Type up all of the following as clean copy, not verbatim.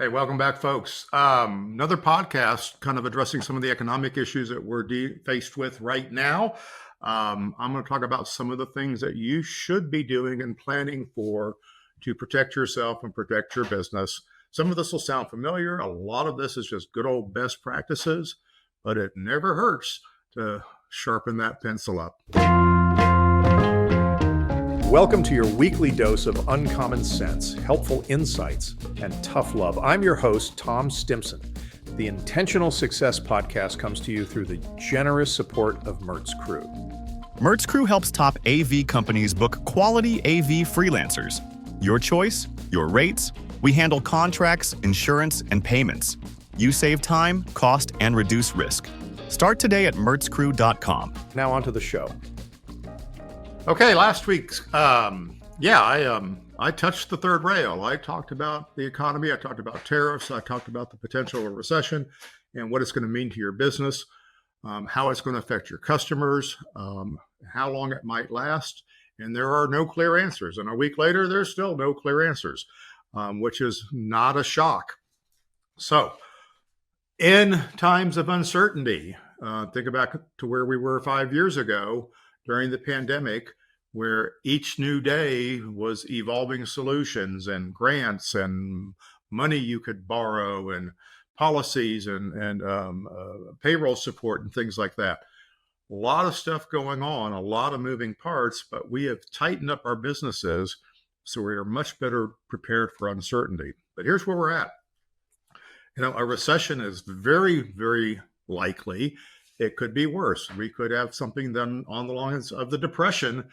Hey, welcome back, folks. Another podcast kind of addressing some of the economic issues that we're faced with right now. I'm going to talk about some of the things that you should be doing and planning for to protect yourself and protect your business. Some of this will sound familiar. A lot of this is just good old best practices, but it never hurts to sharpen that pencil up. Welcome to your weekly dose of uncommon sense, helpful insights, and tough love. I'm your host, Tom Stimson. The Intentional Success Podcast comes to you through the generous support of Mertz Crew. Mertz Crew helps top AV companies book quality AV freelancers. Your choice, your rates. We handle contracts, insurance, and payments. You save time, cost, and reduce risk. Start today at mertzcrew.com. Now on to the show. Okay, last week's, I touched the third rail. I talked about the economy. I talked about tariffs. I talked about the potential of recession and what it's going to mean to your business, how it's going to affect your customers, how long it might last. And there are no clear answers. And a week later, there's still no clear answers, which is not a shock. So in times of uncertainty, think back to where we were 5 years ago during the pandemic, where each new day was evolving solutions and grants and money you could borrow and policies and payroll support and things like that. A lot of stuff going on, a lot of moving parts, but we have tightened up our businesses so we are much better prepared for uncertainty. But here's where we're at. A recession is very, very likely. It could be worse. We could have something done on the lines of the Depression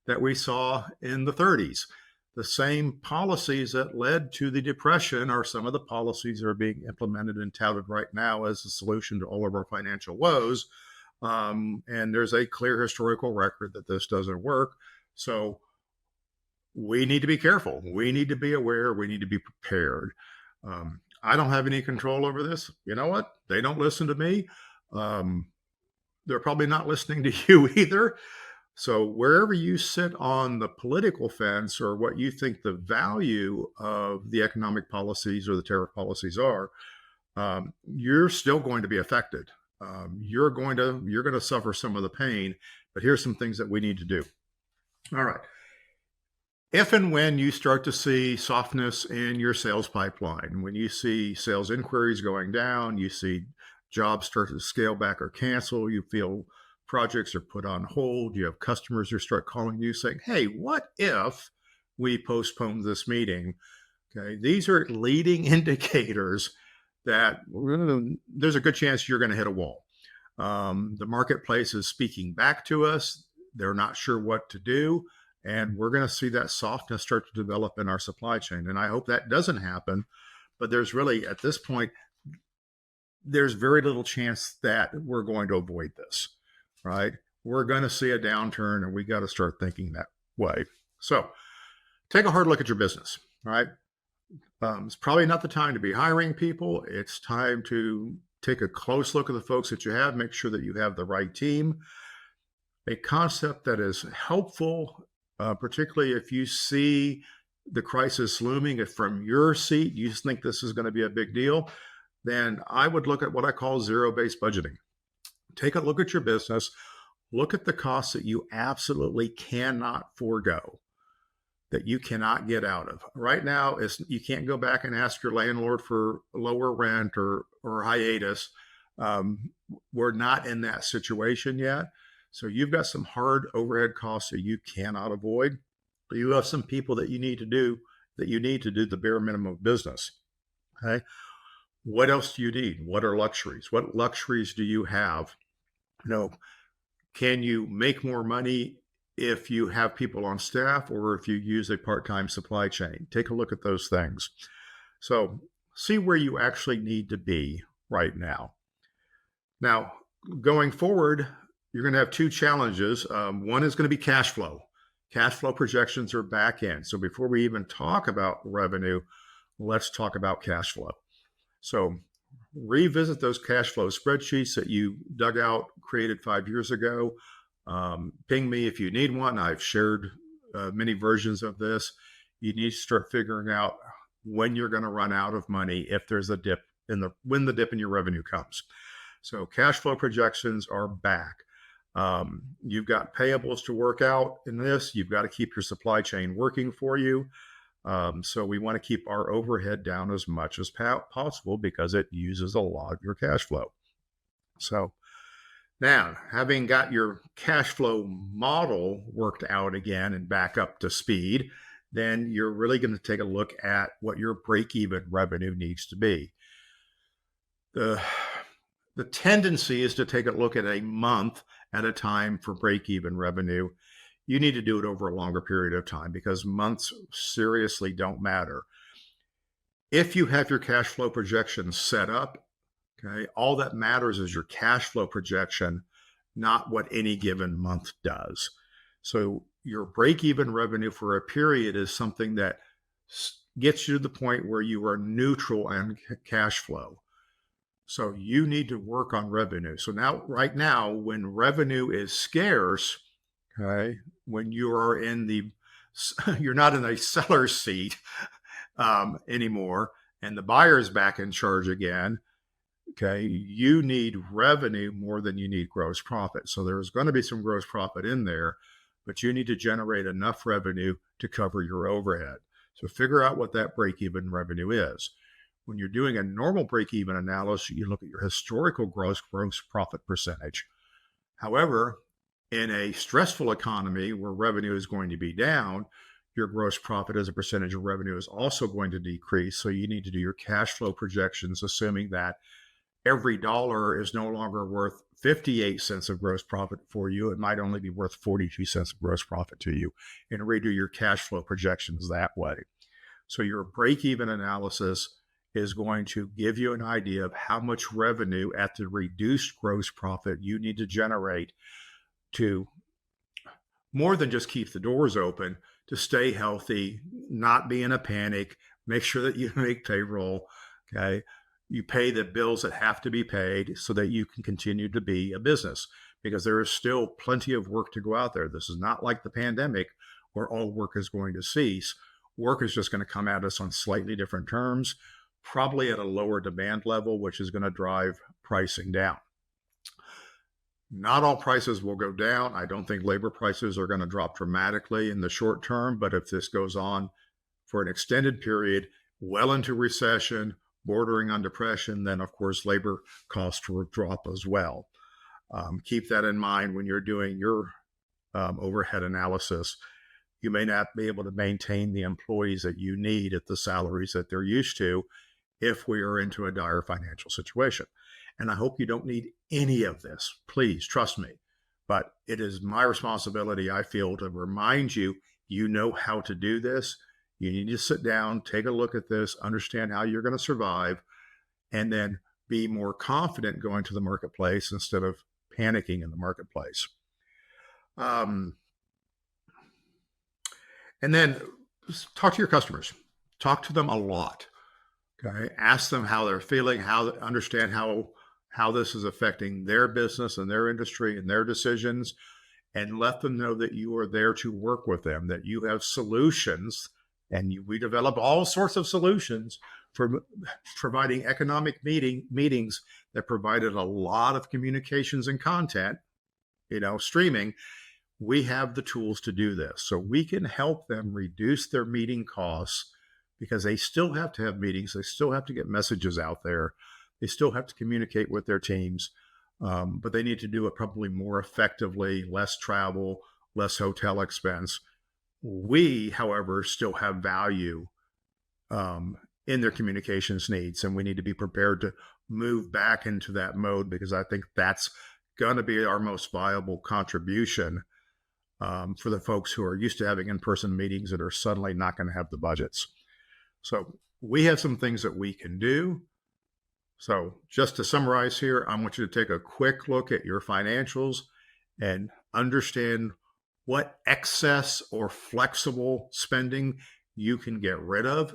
that we saw in the 30s. The same policies that led to the Depression are some of the policies that are being implemented and touted right now as a solution to all of our financial woes. And there's a clear historical record that this doesn't work. So we need to be careful. We need to be aware. We need to be prepared. I don't have any control over this. You know what? They don't listen to me. They're probably not listening to you either. So wherever you sit on the political fence or what you think the value of the economic policies or the tariff policies are, you're still going to be affected. You're going to suffer some of the pain, but here's some things that we need to do. All right. If and when you start to see softness in your sales pipeline, when you see sales inquiries going down, you see jobs start to scale back or cancel, you feel projects are put on hold, you have customers who start calling you saying, hey, what if we postpone this meeting? Okay, these are leading indicators that there's a good chance you're going to hit a wall. The marketplace is speaking back to us. They're not sure what to do. And we're going to see that softness start to develop in our supply chain. And I hope that doesn't happen. But there's really, at this point, there's very little chance that we're going to avoid this, right? We're going to see a downturn and we got to start thinking that way. So take a hard look at your business, right? It's probably not the time to be hiring people. It's time to take a close look at the folks that you have, make sure that you have the right team. A concept that is helpful, particularly if you see the crisis looming, if from your seat you just think this is going to be a big deal, then I would look at what I call zero-based budgeting. Take a look at your business, look at the costs that you absolutely cannot forego, that you cannot get out of. Right now, you can't go back and ask your landlord for lower rent or hiatus. We're not in that situation yet. So you've got some hard overhead costs that you cannot avoid. But you have some people that you need to do the bare minimum of business. Okay. What else do you need? What are luxuries? What luxuries do you have? Can you make more money if you have people on staff or if you use a part-time supply chain? Take a look at those things. So see where you actually need to be right now. Now, going forward, you're going to have two challenges. One is going to be cash flow. Cash flow projections are back in. So before we even talk about revenue, let's talk about cash flow. So revisit those cash flow spreadsheets that you dug out, created 5 years ago. Ping me if you need one. I've shared many versions of this. You need to start figuring out when you're going to run out of money if there's a dip when the dip in your revenue comes. So cash flow projections are back. You've got payables to work out in this. You've got to keep your supply chain working for you. So we want to keep our overhead down as much as possible because it uses a lot of your cash flow. So now, having got your cash flow model worked out again and back up to speed, then you're really going to take a look at what your break-even revenue needs to be. The tendency is to take a look at a month at a time for break-even revenue. You need to do it over a longer period of time because months seriously don't matter. If you have your cash flow projections set up, okay, all that matters is your cash flow projection, not what any given month does. So your break-even revenue for a period is something that gets you to the point where you are neutral on cash flow. So you need to work on revenue. So now, right now, when revenue is scarce, okay, when you are you're not in a seller's seat anymore, and the buyer's back in charge again, okay, you need revenue more than you need gross profit. So there's going to be some gross profit in there, but you need to generate enough revenue to cover your overhead. So figure out what that break-even revenue is. When you're doing a normal break-even analysis, you look at your historical gross profit percentage. However, in a stressful economy where revenue is going to be down, your gross profit as a percentage of revenue is also going to decrease. So you need to do your cash flow projections, assuming that every dollar is no longer worth 58 cents of gross profit for you. It might only be worth 42 cents of gross profit to you, and redo your cash flow projections that way. So your break-even analysis is going to give you an idea of how much revenue at the reduced gross profit you need to generate to more than just keep the doors open, to stay healthy, not be in a panic, make sure that you make payroll, okay? You pay the bills that have to be paid so that you can continue to be a business, because there is still plenty of work to go out there. This is not like the pandemic where all work is going to cease. Work is just going to come at us on slightly different terms, probably at a lower demand level, which is going to drive pricing down. Not all prices will go down. I don't think labor prices are going to drop dramatically in the short term, but if this goes on for an extended period, well into recession, bordering on depression, then of course labor costs will drop as well. Keep that in mind when you're doing your overhead analysis. You may not be able to maintain the employees that you need at the salaries that they're used to if we are into a dire financial situation. And I hope you don't need any of this. Please trust me. But it is my responsibility, I feel, to remind you, you know how to do this. You need to sit down, take a look at this, understand how you're going to survive, and then be more confident going to the marketplace instead of panicking in the marketplace. And then talk to your customers. Talk to them a lot. Okay, ask them how they're feeling, understand how this is affecting their business and their industry and their decisions, and let them know that you are there to work with them, that you have solutions, and we develop all sorts of solutions for providing economic meetings that provided a lot of communications and content, streaming. We have the tools to do this. So we can help them reduce their meeting costs, because they still have to have meetings. They still have to get messages out there. They still have to communicate with their teams, but they need to do it probably more effectively, less travel, less hotel expense. We, however, still have value in their communications needs, and we need to be prepared to move back into that mode, because I think that's going to be our most viable contribution for the folks who are used to having in-person meetings that are suddenly not going to have the budgets. So we have some things that we can do. So just to summarize here, I want you to take a quick look at your financials and understand what excess or flexible spending you can get rid of.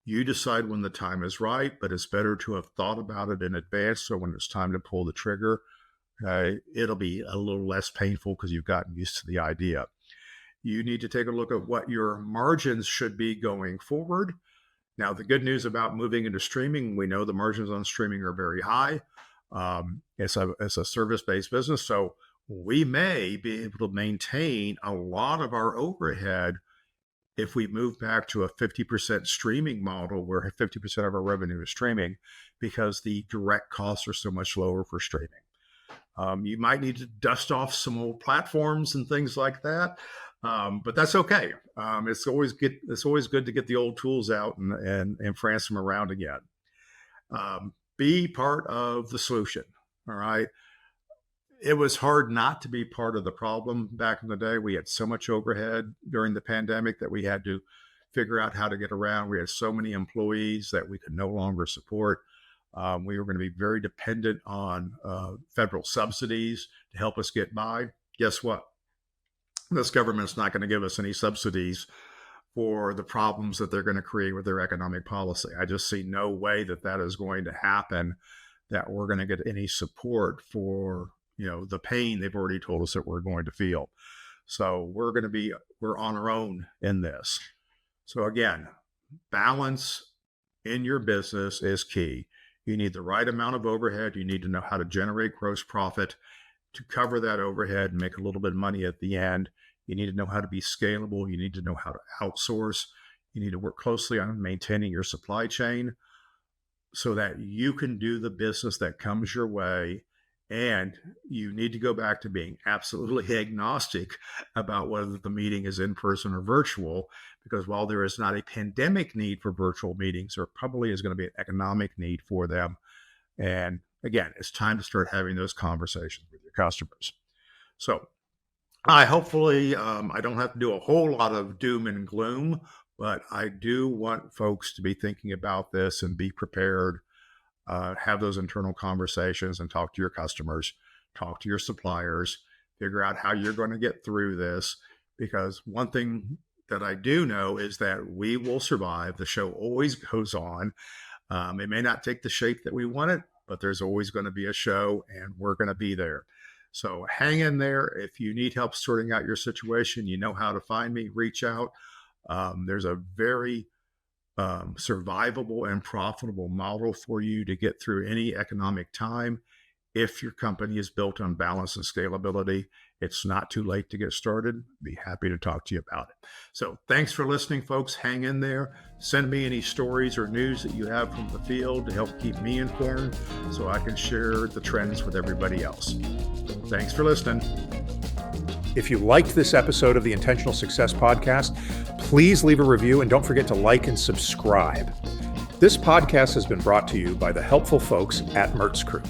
You decide when the time is right, but it's better to have thought about it in advance, so when it's time to pull the trigger, it'll be a little less painful because you've gotten used to the idea. You need to take a look at what your margins should be going forward. Now, the good news about moving into streaming, we know the margins on streaming are very high. It's a service-based business, so we may be able to maintain a lot of our overhead if we move back to a 50% streaming model where 50% of our revenue is streaming, because the direct costs are so much lower for streaming. You might need to dust off some old platforms and things like that, but that's okay. It's always good to get the old tools out and France them around again. Be part of the solution. All right. It was hard not to be part of the problem back in the day. We had so much overhead during the pandemic that we had to figure out how to get around. We had so many employees that we could no longer support. We were going to be very dependent on federal subsidies to help us get by. Guess what? This government's not going to give us any subsidies for the problems that they're going to create with their economic policy. I just see no way that is going to happen, that we're going to get any support for the pain they've already told us that we're going to feel. So we're on our own in this. So again, balance in your business is key. You need the right amount of overhead. You need to know how to generate gross profit to cover that overhead and make a little bit of money at the end. You need to know how to be scalable. You need to know how to outsource. You need to work closely on maintaining your supply chain so that you can do the business that comes your way. And you need to go back to being absolutely agnostic about whether the meeting is in person or virtual, because while there is not a pandemic need for virtual meetings, there probably is going to be an economic need for them. And again, it's time to start having those conversations with your customers. So I don't have to do a whole lot of doom and gloom, but I do want folks to be thinking about this and be prepared. Have those internal conversations and talk to your customers, talk to your suppliers, figure out how you're going to get through this. Because one thing that I do know is that we will survive. The show always goes on. It may not take the shape that we want it, but there's always going to be a show, and we're going to be there. So hang in there. If you need help sorting out your situation, you know how to find me, reach out. There's a very survivable and profitable model for you to get through any economic time. If your company is built on balance and scalability, it's not too late to get started. Be happy to talk to you about it. So thanks for listening, folks. Hang in there. Send me any stories or news that you have from the field to help keep me informed so I can share the trends with everybody else. Thanks for listening. If you liked this episode of the Intentional Success Podcast, please leave a review and don't forget to like and subscribe. This podcast has been brought to you by the helpful folks at Mertz Crew.